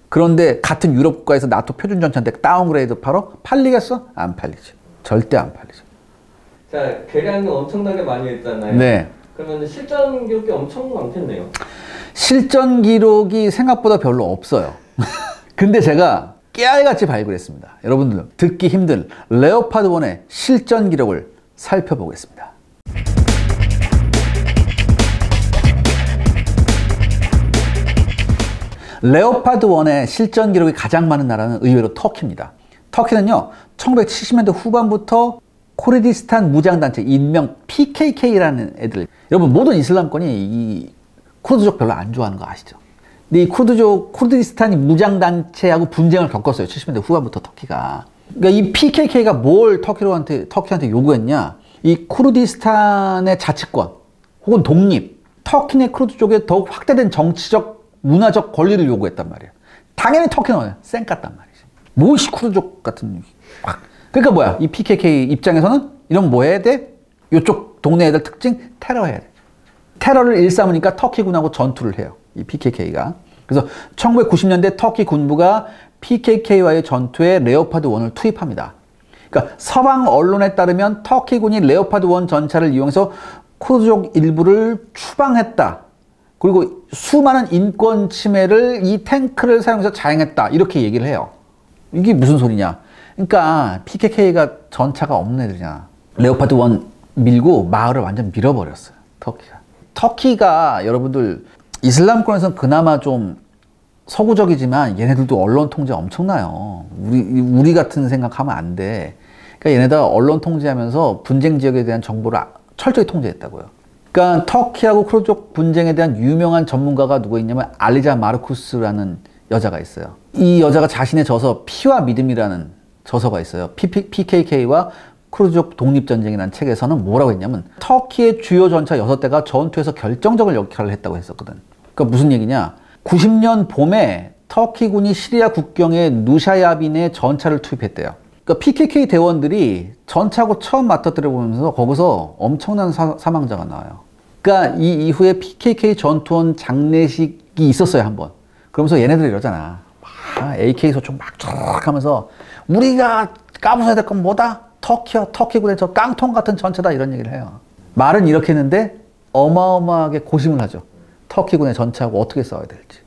그런데 같은 유럽 국가에서 나토 표준 전차인데 다운그레이드 팔리겠어? 안 팔리지. 절대 안 팔리죠. 자, 개량을 엄청나게 많이 했잖아요. 네. 그러면 실전 기록이 엄청 많겠네요. 실전 기록이 생각보다 별로 없어요. 근데 제가 깨알같이 발굴했습니다. 여러분들 듣기 힘든 레오파드 1의 실전 기록을 살펴보겠습니다. 레오파드 1의 실전 기록이 가장 많은 나라는 의외로 터키입니다. 터키는요, 1970년대 후반부터 쿠르디스탄 무장단체, 일명 PKK라는 애들. 여러분, 모든 이슬람권이 이 쿠르드족 별로 안 좋아하는 거 아시죠? 근데 이 쿠르디스탄이 무장단체하고 분쟁을 겪었어요. 70년대 후반부터 터키가. 그러니까 이 PKK가 뭘 터키한테 요구했냐? 이 쿠르디스탄의 자치권, 혹은 독립, 터키 내 쿠르드족에 더욱 확대된 정치적, 문화적 권리를 요구했단 말이에요. 당연히 터키는 쌩 깠단 말이지. 무엇이 쿠르드족 같은. 그러니까 뭐야? 이 PKK 입장에서는 이런 뭐 해야 돼? 이쪽 동네 애들 특징? 테러 해야 돼. 테러를 일삼으니까 터키군하고 전투를 해요. 이 PKK가. 그래서 1990년대 터키 군부가 PKK와의 전투에 레오파드 1을 투입합니다. 그러니까 서방 언론에 따르면 터키군이 레오파드 1 전차를 이용해서 쿠르드족 일부를 추방했다. 그리고 수많은 인권 침해를 이 탱크를 사용해서 자행했다. 이렇게 얘기를 해요. 이게 무슨 소리냐? 그러니까 PKK가 전차가 없는 애들이잖아. 레오파드 1 밀고 마을을 완전 밀어버렸어요. 터키가 여러분들 이슬람권에서는 그나마 좀 서구적이지만 얘네들도 언론 통제 엄청나요. 우리 같은 생각하면 안 돼. 그러니까 얘네들 언론 통제하면서 분쟁 지역에 대한 정보를 철저히 통제했다고요. 그러니까 터키하고 쿠르드족 분쟁에 대한 유명한 전문가가 누구 있냐면 알리자 마르쿠스라는 여자가 있어요. 이 여자가 자신의 저서 피와 믿음이라는 저서가 있어요. PKK와 쿠르드족 독립전쟁이라는 책에서는 뭐라고 했냐면 터키의 주요 전차 6대가 전투에서 결정적인 역할을 했다고 했었거든. 그러니까 무슨 얘기냐? 90년 봄에 터키군이 시리아 국경에 누샤야빈에 전차를 투입했대요. 그러니까 PKK 대원들이 전차하고 처음 맞닥뜨려 보면서 거기서 엄청난 사망자가 나와요. 그러니까 이 이후에 PKK 전투원 장례식이 있었어요, 한번. 그러면서 얘네들이 이러잖아. 막 AK 소총 막 쫙 하면서 우리가 까부숴야 될 건 뭐다? 터키야. 터키군의 저 깡통 같은 전차다. 이런 얘기를 해요. 말은 이렇게 했는데 어마어마하게 고심을 하죠. 터키군의 전차하고 어떻게 싸워야 될지.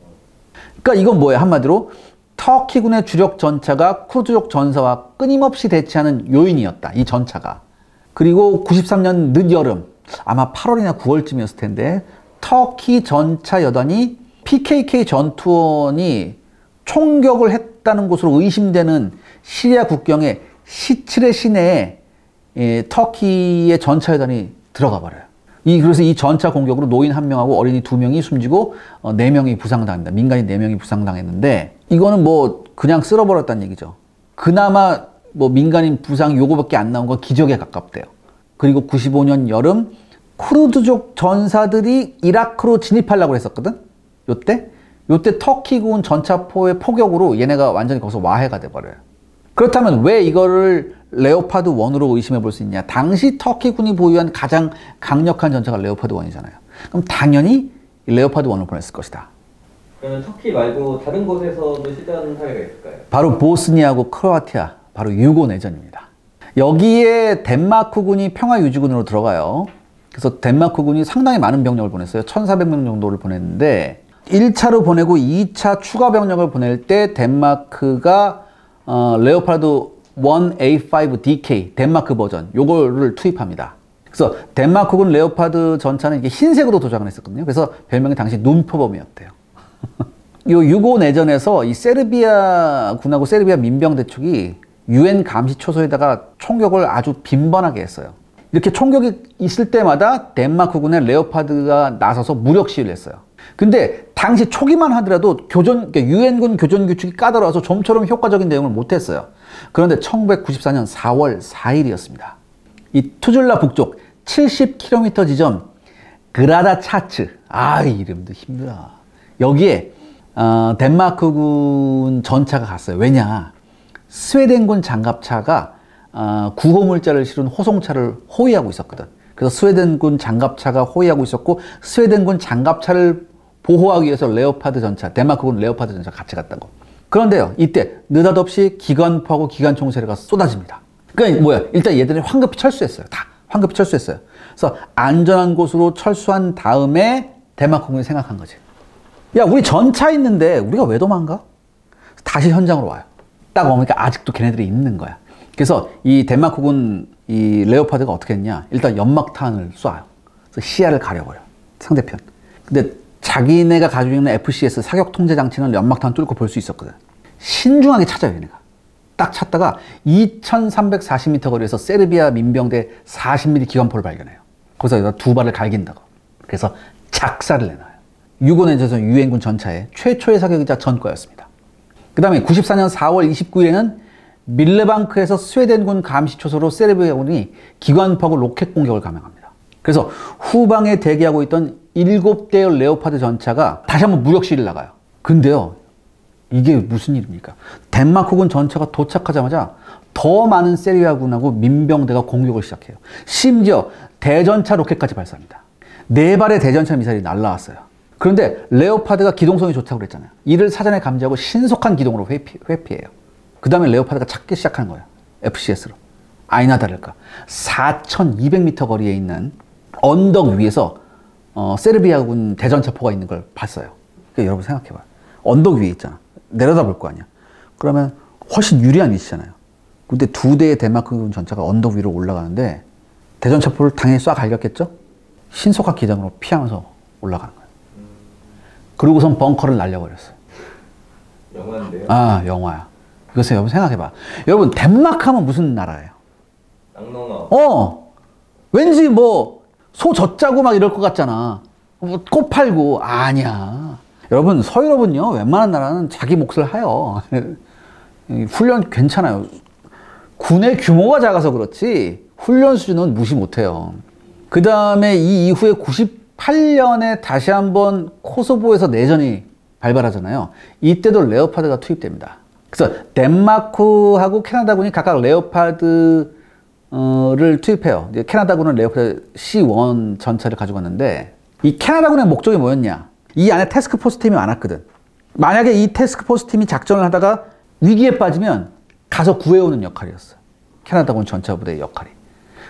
그러니까 이건 뭐예요? 한마디로 터키군의 주력 전차가 쿠르드족 전사와 끊임없이 대치하는 요인이었다. 이 전차가. 그리고 93년 늦여름, 아마 8월이나 9월쯤이었을 텐데 터키 전차 여단이 PKK 전투원이 총격을 했다는 것으로 의심되는 시리아 국경의 시칠의 시내에 터키의 전차 여단이 들어가 버려요. 그래서 이 전차 공격으로 노인 1명하고 어린이 2명이 숨지고 4명이 부상당합니다. 민간인 4명이 부상당했는데 이거는 뭐 그냥 쓸어버렸다는 얘기죠. 그나마 뭐 민간인 부상 요거밖에 안 나온 건 기적에 가깝대요. 그리고 95년 여름 쿠르드족 전사들이 이라크로 진입하려고 했었거든. 요때 터키군 전차포의 포격으로 얘네가 완전히 거기서 와해가 돼버려요. 그렇다면 왜 이거를 레오파드 1으로 의심해 볼 수 있냐? 당시 터키군이 보유한 가장 강력한 전차가 레오파드 1이잖아요. 그럼 당연히 레오파드 1을 보냈을 것이다. 그러면 터키 말고 다른 곳에서도 시도하는 사례가 있을까요? 바로 보스니아하고 크로아티아, 바로 유고 내전입니다. 여기에 덴마크군이 평화유지군으로 들어가요. 그래서 덴마크군이 상당히 많은 병력을 보냈어요. 1,400명 정도를 보냈는데 1차로 보내고 2차 추가 병력을 보낼 때 덴마크가 레오파드 1A5DK 덴마크 버전 요거를 투입합니다. 그래서 덴마크군 레오파드 전차는 이게 흰색으로 도장을 했었거든요. 그래서 별명이 당시 눈표범이었대요. 요 유고 내전에서 이 세르비아 군하고 세르비아 민병 대축이 UN 감시 초소에다가 총격을 아주 빈번하게 했어요. 이렇게 총격이 있을 때마다 덴마크군의 레오파드가 나서서 무력 시위를 했어요. 근데 당시 초기만 하더라도 유엔군 교전 규칙이 까다로워서 좀처럼 효과적인 대응을 못했어요. 그런데 1994년 4월 4일이었습니다. 이 투줄라 북쪽 70km 지점 그라다 차츠, 이름도 힘들어. 여기에 덴마크군 전차가 갔어요. 왜냐? 스웨덴군 장갑차가 구호물자를 실은 호송차를 호위하고 있었거든. 그래서 스웨덴군 장갑차가 호위하고 있었고 스웨덴군 장갑차를 보호하기 위해서 레오파드 전차, 덴마크군 레오파드 전차 같이 갔다고. 그런데요, 이때 느닷없이 기관포하고 기관총 세례가 쏟아집니다. 그러니까 뭐야? 일단 얘들이 황급히 철수했어요. 다 황급히 철수했어요. 그래서 안전한 곳으로 철수한 다음에 덴마크군이 생각한 거지. 야, 우리 전차 있는데 우리가 왜 도망가? 다시 현장으로 와요. 딱 오니까 아직도 걔네들이 있는 거야. 그래서 이 덴마크군 이 레오파드가 어떻게 했냐? 일단 연막탄을 쏴요. 그래서 시야를 가려버려. 상대편. 근데 자기네가 가지고 있는 FCS 사격 통제 장치는 연막탄 뚫고 볼 수 있었거든. 신중하게 찾아요, 얘네가. 딱 찾다가 2340m 거리에서 세르비아 민병대 40mm 기관포를 발견해요. 거기서 여기다 2발을 갈긴다고. 그래서 작사를 내놔요. 유고내전에서 유엔군 전차의 최초의 사격이자 전과였습니다. 그 다음에 94년 4월 29일에는 밀레방크에서 스웨덴군 감시 초소로 세르비아군이 기관포하고 로켓 공격을 감행합니다. 그래서 후방에 대기하고 있던 7대의 레오파드 전차가 다시 한번 무력 시위를 나가요. 근데요, 이게 무슨 일입니까? 덴마크군 전차가 도착하자마자 더 많은 세르비아군하고 민병대가 공격을 시작해요. 심지어 대전차 로켓까지 발사합니다. 4발의 대전차 미사일이 날라왔어요. 그런데 레오파드가 기동성이 좋다고 그랬잖아요. 이를 사전에 감지하고 신속한 기동으로 회피해요. 그 다음에 레오파드가 찾기 시작하는 거예요. FCS로. 아니나 다를까. 4200m 거리에 있는 언덕 위에서 세르비아군 대전차포가 있는 걸 봤어요. 그러니까 여러분 생각해봐요. 언덕 위에 있잖아. 내려다볼 거 아니야. 그러면 훨씬 유리한 위치잖아요. 근데 2대의 덴마크군 전차가 언덕 위로 올라가는데 대전차포를 당연히 쏴 갈겼겠죠? 신속한 기장으로 피하면서 올라가는 거예요. 그러고선 벙커를 날려버렸어요. 영화인데요? 영화야. 이것을 여러분 생각해봐. 여러분 덴마크 하면 무슨 나라예요? 낙농어. 왠지 뭐 소 젖자고 막 이럴 것 같잖아. 꽃 팔고. 아니야. 여러분 서유럽은요 웬만한 나라는 자기 몫을 하여. 훈련 괜찮아요. 군의 규모가 작아서 그렇지 훈련 수준은 무시 못해요. 그 다음에 이 이후에 98년에 다시 한번 코소보에서 내전이 발발하잖아요. 이때도 레오파드가 투입됩니다. 그래서 덴마크하고 캐나다군이 각각 레오파드를 투입해요. 캐나다군은 레오파드 C1 전차를 가지고 왔는데 이 캐나다군의 목적이 뭐였냐? 이 안에 태스크포스 팀이 많았거든. 만약에 이 태스크포스 팀이 작전을 하다가 위기에 빠지면 가서 구해오는 역할이었어요. 캐나다군 전차부대의 역할이.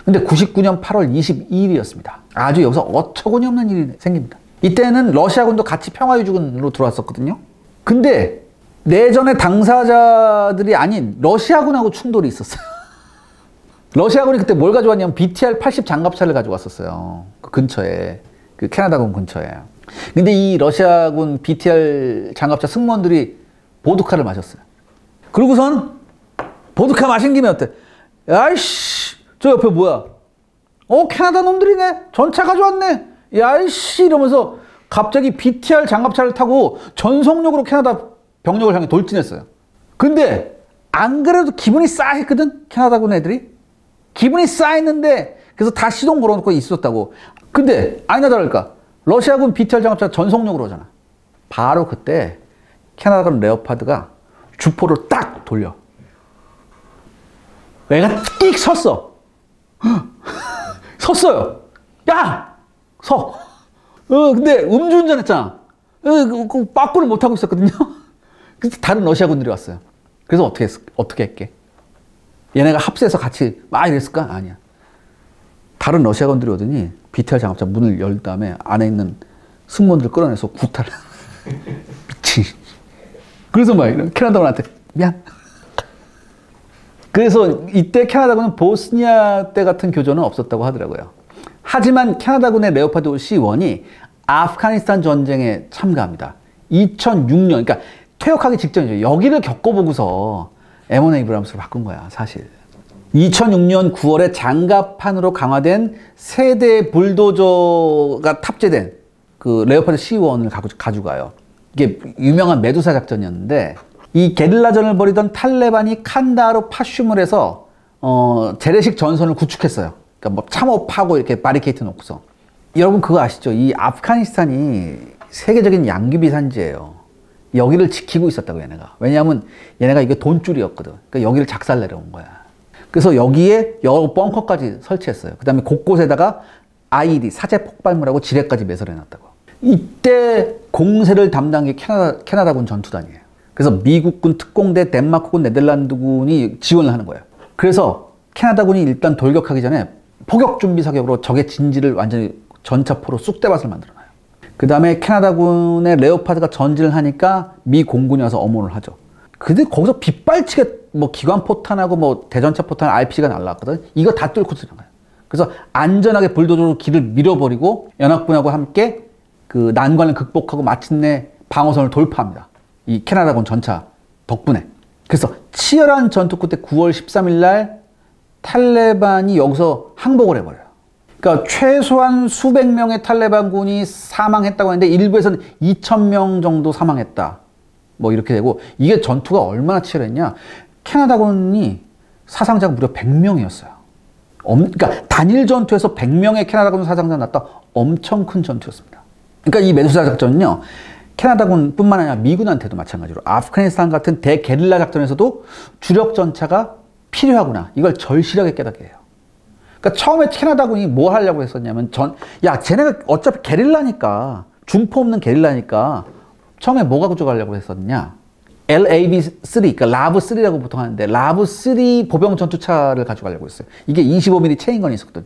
근데 99년 8월 22일이었습니다. 아주 여기서 어처구니 없는 일이 생깁니다. 이때는 러시아군도 같이 평화유지군으로 들어왔었거든요. 근데 내전의 당사자들이 아닌 러시아군하고 충돌이 있었어요. 러시아군이 그때 뭘 가져왔냐면 BTR-80 장갑차를 가져왔었어요. 그 근처에, 그 캐나다군 근처에. 근데 이 러시아군 BTR 장갑차 승무원들이 보드카를 마셨어요. 그러고선 보드카 마신 김에 어때? 야이씨, 저 옆에 뭐야? 캐나다 놈들이네? 전차 가져왔네? 야이씨, 이러면서 갑자기 BTR 장갑차를 타고 전속력으로 캐나다 병력을 향해 돌진했어요. 근데 안 그래도 기분이 싸했거든? 캐나다군 애들이? 기분이 싸했는데 그래서 다 시동 걸어놓고 있었다고. 근데 아니나 다를까? 러시아군 BTR 장갑차 전속력으로 오잖아. 바로 그때 캐나다군 레오파드가 주포를 딱 돌려. 애가 띡 섰어. 섰어요. 야! 서! 근데 음주운전 했잖아. 빠꾸를 못하고 있었거든요. 그래서 다른 러시아군들이 왔어요. 그래서 어떻게 했게? 얘네가 합세해서 같이 막 이랬을까? 아니야. 다른 러시아군들이 오더니 BTR 장갑차 문을 열 다음에 안에 있는 승무원들을 끌어내서 구타를. 미친. 그래서 막 캐나다군한테 미안. 그래서 이때 캐나다군은 보스니아 때 같은 교전은 없었다고 하더라고요. 하지만 캐나다군의 레오파드 C1이 아프가니스탄 전쟁에 참가합니다. 2006년, 그러니까 퇴역하기 직전이죠. 여기를 겪어보고서 M1 에이브람스로 바꾼 거야, 사실. 2006년 9월에 장갑판으로 강화된 세대 불도저가 탑재된 그 레오파드 C1을 가져가요. 이게 유명한 메두사 작전이었는데, 이 게릴라전을 벌이던 탈레반이 칸다하르 파슈물 해서 재래식 전선을 구축했어요. 그러니까 뭐 참호 파고 이렇게 바리케이트 놓고서. 여러분 그거 아시죠? 이 아프가니스탄이 세계적인 양귀비 산지예요. 여기를 지키고 있었다고 얘네가. 왜냐하면 얘네가 이게 돈줄이었거든. 그러니까 여기를 작살 내려온 거야. 그래서 여기에 여러 벙커까지 설치했어요. 그 다음에 곳곳에다가 IED, 사제 폭발물하고 지뢰까지 매설해놨다고. 이때 공세를 담당한 게 캐나다군 전투단이에요. 그래서 미국군 특공대, 덴마크군, 네덜란드군이 지원을 하는 거예요. 그래서 캐나다군이 일단 돌격하기 전에 포격 준비 사격으로 적의 진지를 완전히 전차포로 쑥대밭을 만들어놔요. 그 다음에 캐나다군의 레오파드가 전진을 하니까 미 공군이 와서 엄호를 하죠. 근데 거기서 빗발치게 뭐 기관포탄하고 뭐 대전차 포탄 RPG가 날라왔거든. 이거 다 뚫고 들어가요. 그래서 안전하게 불도저로 길을 밀어버리고 연합군하고 함께 그 난관을 극복하고 마침내 방어선을 돌파합니다. 이 캐나다군 전차 덕분에. 그래서 치열한 전투 끝에 9월 13일 날 탈레반이 여기서 항복을 해버려요. 그러니까 최소한 수백 명의 탈레반군이 사망했다고 하는데 일부에서는 2,000명 정도 사망했다. 뭐 이렇게 되고, 이게 전투가 얼마나 치열했냐. 캐나다군이 사상자가 무려 100명이었어요. 그러니까 단일 전투에서 100명의 캐나다군 사상자가 났다. 엄청 큰 전투였습니다. 그러니까 이 메두사 작전은요, 캐나다군뿐만 아니라 미군한테도 마찬가지로 아프가니스탄 같은 대게릴라 작전에서도 주력 전차가 필요하구나. 이걸 절실하게 깨닫게 해요. 그러니까 처음에 캐나다군이 뭐 하려고 했었냐면 쟤네가 어차피 게릴라니까, 중포 없는 게릴라니까 처음에 뭐가 가져가려고 했었냐? LAB-3, 그러니까 라브-3라고 보통 하는데 라브-3 보병 전투차를 가져가려고 했어요. 이게 25mm 체인건이 있었거든.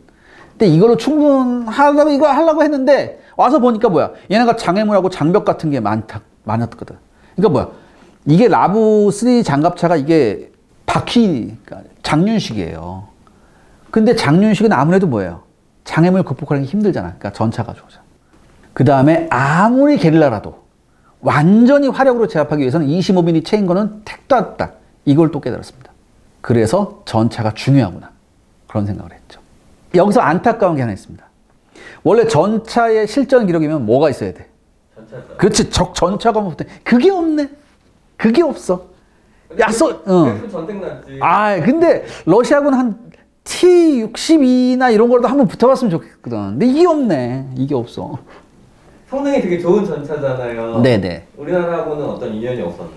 근데 이걸로 충분하다고 이거 하려고 했는데 와서 보니까 뭐야? 얘네가 장애물하고 장벽 같은 게 많았거든. 그러니까 뭐야? 이게 라브-3 장갑차가 이게 바퀴, 그러니까 장륜식이에요. 근데 장륜식은 아무래도 뭐예요? 장애물 극복하는 게 힘들잖아. 그러니까 전차 가져오자. 그 다음에 아무리 게릴라라도 완전히 화력으로 제압하기 위해서는 25mm 체인건은 택도 없다. 이걸 또 깨달았습니다. 그래서 전차가 중요하구나. 그런 생각을 했죠. 여기서 안타까운 게 하나 있습니다. 원래 전차의 실전 기록이면 뭐가 있어야 돼? 전차가. 그렇지. 전차가 뭐 그게 없네. 그게 없어. 그래서 전쟁 났지. 근데 러시아군 한 T-62나 이런 거라도 한번 붙어봤으면 좋겠거든. 근데 이게 없네. 이게 없어. 성능이 되게 좋은 전차잖아요. 네네. 우리나라하고는 어떤 인연이 없었나요?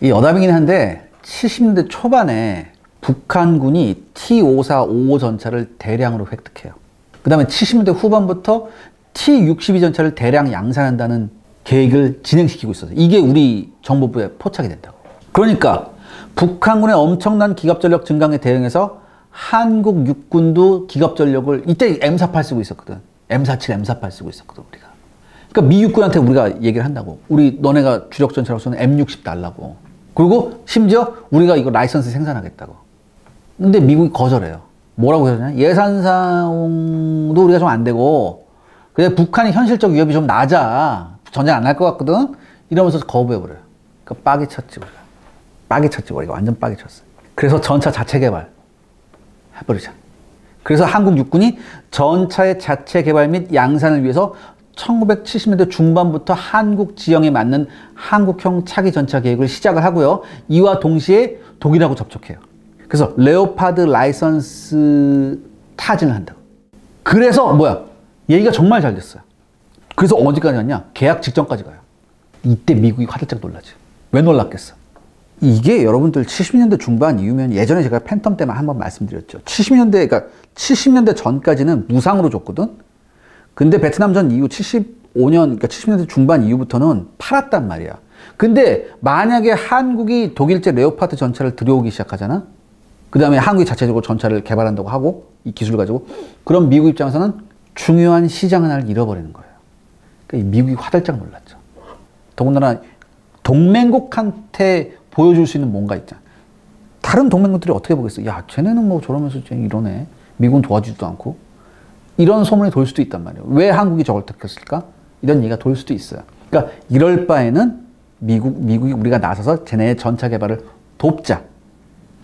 이 여담이긴 한데 70년대 초반에 북한군이 T-54, 55 전차를 대량으로 획득해요. 그 다음에 70년대 후반부터 T-62 전차를 대량 양산한다는 계획을 진행시키고 있어서 이게 우리 정보부에 포착이 된다고. 그러니까 북한군의 엄청난 기갑전력 증강에 대응해서 한국 육군도 기갑전력을 이때 M48 쓰고 있었거든. M47, M48 쓰고 있었거든 우리가. 그러니까 미 육군한테 우리가 얘기를 한다고. 우리 너네가 주력 전차로 쏘는 M60 달라고. 그리고 심지어 우리가 이거 라이선스 생산하겠다고. 근데 미국이 거절해요. 뭐라고 해야 예산상도 우리가 좀 안 되고 근데 북한이 현실적 위협이 좀 낮아. 전쟁 안 할 것 같거든. 이러면서 거부해버려요. 그러니까 빠개 쳤지 우리가. 빠개 쳤지 우리가. 완전 빠개 쳤어. 그래서 전차 자체 개발 해버리자. 그래서 한국 육군이 전차의 자체 개발 및 양산을 위해서 1970년대 중반부터 한국 지형에 맞는 한국형 차기 전차 계획을 시작을 하고요. 이와 동시에 독일하고 접촉해요. 그래서 레오파드 라이선스 타진을 한다고. 그래서 뭐야? 얘기가 정말 잘 됐어요. 그래서 어디까지 갔냐? 계약 직전까지 가요. 이때 미국이 화들짝 놀라지. 왜 놀랐겠어? 이게 여러분들 70년대 중반 이후면 예전에 제가 팬텀 때만 한번 말씀드렸죠. 70년대 전까지는 무상으로 줬거든? 근데 베트남전 이후 75년, 그러니까 70년대 중반 이후부터는 팔았단 말이야. 근데 만약에 한국이 독일제 레오파드 전차를 들여오기 시작하잖아? 그 다음에 한국이 자체적으로 전차를 개발한다고 하고, 이 기술을 가지고, 그럼 미국 입장에서는 중요한 시장 하나를 잃어버리는 거예요. 그러니까 미국이 화들짝 놀랐죠. 더군다나 동맹국한테 보여줄 수 있는 뭔가 있잖아. 다른 동맹국들이 어떻게 보겠어? 야, 쟤네는 뭐 저러면서 쟤 이러네. 미국은 도와주지도 않고. 이런 소문이 돌 수도 있단 말이에요. 왜 한국이 저걸 택했을까? 이런 얘기가 돌 수도 있어요. 그러니까 이럴 바에는 미국이 우리가 나서서 쟤네의 전차 개발을 돕자.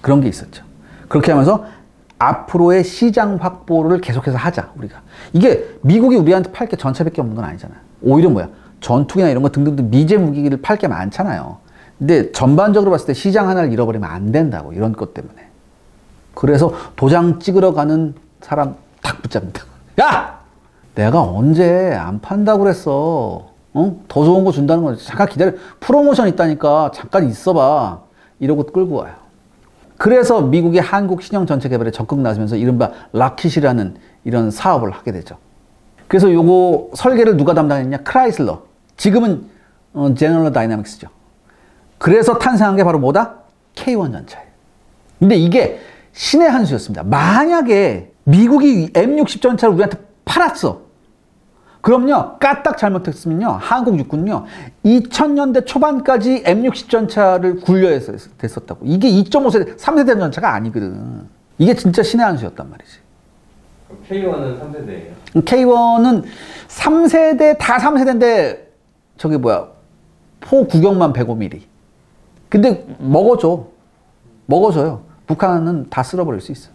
그런 게 있었죠. 그렇게 하면서 앞으로의 시장 확보를 계속해서 하자, 우리가. 이게 미국이 우리한테 팔 게 전차밖에 없는 건 아니잖아요. 오히려 뭐야? 전투기나 이런 거 등등 미제 무기를 팔 게 많잖아요. 근데 전반적으로 봤을 때 시장 하나를 잃어버리면 안 된다고. 이런 것 때문에. 그래서 도장 찍으러 가는 사람 딱 붙잡니다. 야! 내가 언제 안 판다고 그랬어. 어? 더 좋은 거 준다는 거 잠깐 기다려. 프로모션 있다니까 잠깐 있어봐. 이러고 끌고 와요. 그래서 미국이 한국 신형 전차 개발에 적극 나서면서 이른바 락킷이라는 이런 사업을 하게 되죠. 그래서 요거 설계를 누가 담당했냐? 크라이슬러. 지금은 제너럴 다이나믹스죠. 그래서 탄생한 게 바로 뭐다? K1 전차예요. 근데 이게 신의 한 수였습니다. 만약에 미국이 M60 전차를 우리한테 팔았어. 그럼요, 까딱 잘못했으면요, 한국 육군요, 2000년대 초반까지 M60 전차를 굴려야 됐었다고. 이게 2.5세대, 3세대 전차가 아니거든. 이게 진짜 신의 한 수였단 말이지. K1은 3세대예요? K1은 3세대, 다 3세대인데, 저기 뭐야, 포 구경만 105mm. 근데 먹어줘요. 북한은 다 쓸어버릴 수 있어.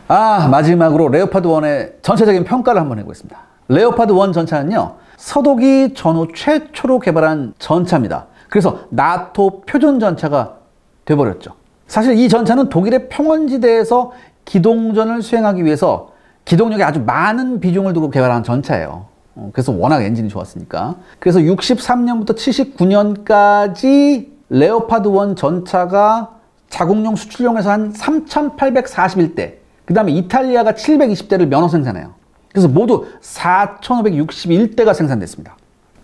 마지막으로 레오파드 1의 전체적인 평가를 한번 해보겠습니다. 레오파드 1 전차는요, 서독이 전후 최초로 개발한 전차입니다. 그래서 나토 표준 전차가 돼버렸죠. 사실 이 전차는 독일의 평원지대에서 기동전을 수행하기 위해서 기동력에 아주 많은 비중을 두고 개발한 전차예요. 그래서 워낙 엔진이 좋았으니까. 그래서 63년부터 79년까지 레오파드 1 전차가 자국용 수출용에서 한 3,841대, 그 다음에 이탈리아가 720대를 면허 생산해요. 그래서 모두 4,561대가 생산됐습니다.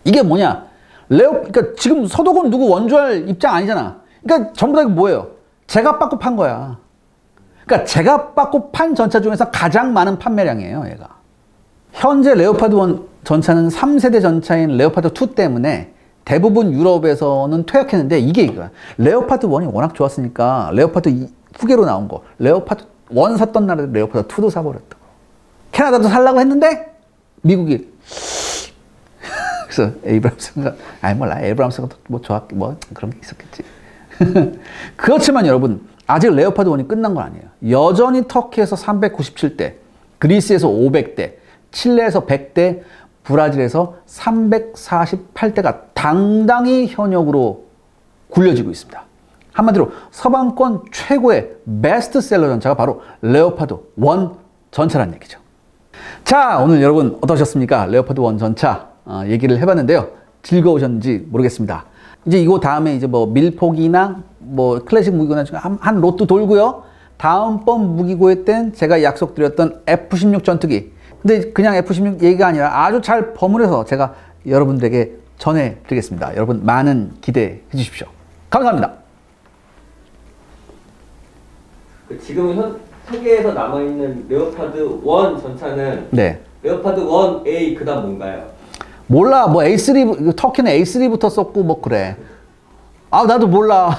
이게 뭐냐? 그러니까 지금 서독은 누구 원조할 입장 아니잖아. 그러니까 전부 다 이거 뭐예요? 제값 받고 판 거야. 그러니까 제값 받고 판 전차 중에서 가장 많은 판매량이에요, 얘가. 현재 레오파드 1 전차는 3세대 전차인 레오파드 2 때문에 대부분 유럽에서는 퇴역했는데, 이게 이거야. 레오파드 1이 워낙 좋았으니까 레오파드 2 후계로 나온 거, 레오파드 1 샀던 나라들 레오파드 2도 사버렸다고. 캐나다도 살라고 했는데 미국이 그래서 에이브람스가 에이브람스가 뭐 좋았 뭐 그런 게 있었겠지. 그렇지만 여러분, 아직 레오파드 1이 끝난 건 아니에요. 여전히 터키에서 397대, 그리스에서 500대, 칠레에서 100대, 브라질에서 348대가 당당히 현역으로 굴려지고 있습니다. 한마디로 서방권 최고의 베스트셀러 전차가 바로 레오파드 1 전차라는 얘기죠. 자, 오늘 여러분 어떠셨습니까? 레오파드 1 전차 얘기를 해봤는데요. 즐거우셨는지 모르겠습니다. 이제 이거 다음에 이제 뭐 밀폭이나 뭐 클래식 무기고나 한 로또 돌고요. 다음번 무기고에 땐 제가 약속드렸던 F-16 전투기. 근데 그냥 F-16 얘기가 아니라 아주 잘 버무려서 제가 여러분들에게 전해드리겠습니다. 여러분 많은 기대해 주십시오. 감사합니다. 지금 세계에서 남아있는 레오파드 1 전차는 네. 레오파드 1A 그 다음 뭔가요? 몰라. 뭐 A3, 터키는 A3부터 썼고 뭐 그래. 아, 나도 몰라.